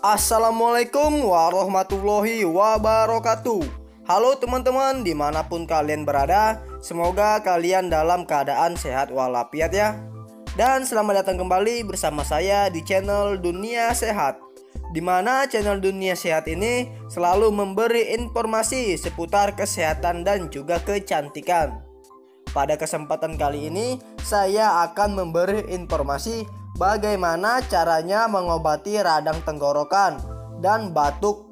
Assalamualaikum warahmatullahi wabarakatuh. Halo teman-teman, dimanapun kalian berada, semoga kalian dalam keadaan sehat walafiat ya. Dan selamat datang kembali bersama saya di channel Dunia Sehat, dimana channel Dunia Sehat ini selalu memberi informasi seputar kesehatan dan juga kecantikan. Pada kesempatan kali ini saya akan memberi informasi bagaimana caranya mengobati radang tenggorokan dan batuk.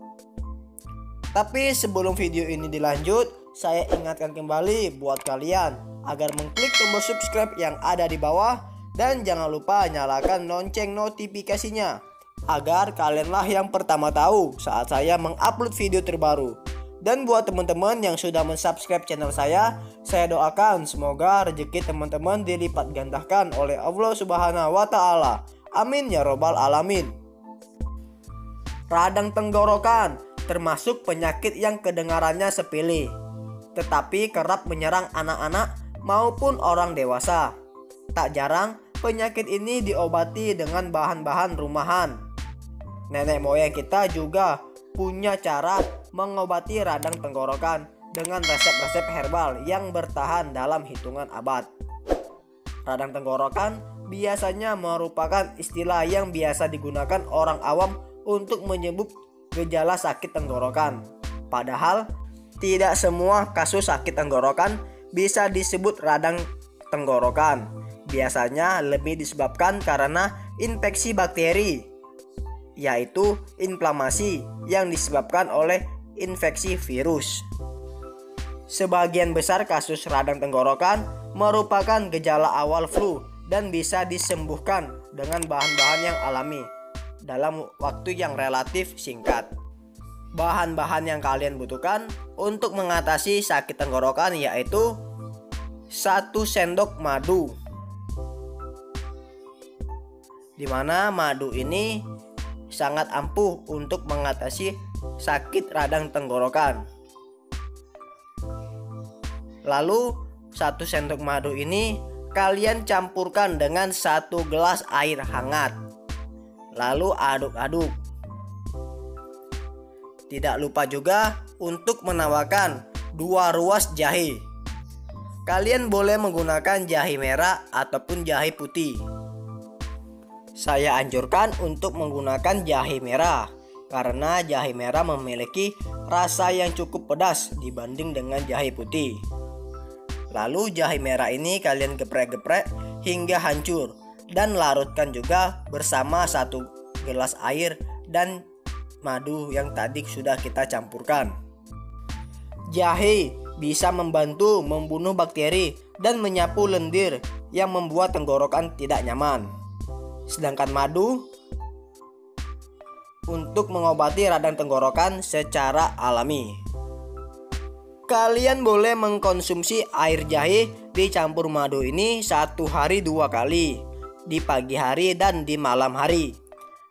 Tapi sebelum video ini dilanjut, saya ingatkan kembali buat kalian agar mengklik tombol subscribe yang ada di bawah dan jangan lupa nyalakan lonceng notifikasinya agar kalianlah yang pertama tahu saat saya mengupload video terbaru. Dan buat teman-teman yang sudah mensubscribe channel saya doakan semoga rezeki teman-teman dilipat gandakan oleh Allah Subhanahu wa Ta'ala. Amin ya robbal alamin. Radang tenggorokan termasuk penyakit yang kedengarannya sepele, tetapi kerap menyerang anak-anak maupun orang dewasa. Tak jarang penyakit ini diobati dengan bahan-bahan rumahan. Nenek moyang kita juga punya cara mengobati radang tenggorokan dengan resep-resep herbal yang bertahan dalam hitungan abad. Radang tenggorokan biasanya merupakan istilah yang biasa digunakan orang awam untuk menyebut gejala sakit tenggorokan. Padahal tidak semua kasus sakit tenggorokan bisa disebut radang tenggorokan. Biasanya lebih disebabkan karena infeksi bakteri, yaitu inflamasi yang disebabkan oleh infeksi virus. Sebagian besar kasus radang tenggorokan merupakan gejala awal flu dan bisa disembuhkan dengan bahan-bahan yang alami dalam waktu yang relatif singkat. Bahan-bahan yang kalian butuhkan untuk mengatasi sakit tenggorokan yaitu 1 sendok madu, dimana madu ini sangat ampuh untuk mengatasi sakit radang tenggorokan. Lalu 1 sendok madu ini kalian campurkan dengan 1 gelas air hangat. Lalu aduk-aduk. Tidak lupa juga untuk menambahkan 2 ruas jahe. Kalian boleh menggunakan jahe merah ataupun jahe putih. Saya anjurkan untuk menggunakan jahe merah karena jahe merah memiliki rasa yang cukup pedas dibanding dengan jahe putih. Lalu jahe merah ini kalian geprek-geprek hingga hancur dan larutkan juga bersama 1 gelas air dan madu yang tadi sudah kita campurkan. Jahe bisa membantu membunuh bakteri dan menyapu lendir yang membuat tenggorokan tidak nyaman. Sedangkan madu untuk mengobati radang tenggorokan secara alami. Kalian boleh mengkonsumsi air jahe dicampur madu ini 1 hari 2 kali, di pagi hari dan di malam hari.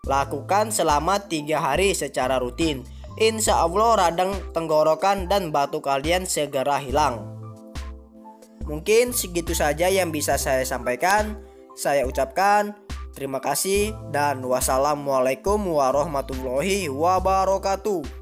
Lakukan selama 3 hari secara rutin. Insya Allah radang tenggorokan dan batuk kalian segera hilang. Mungkin segitu saja yang bisa saya sampaikan. Saya ucapkan terima kasih dan wassalamualaikum warahmatullahi wabarakatuh.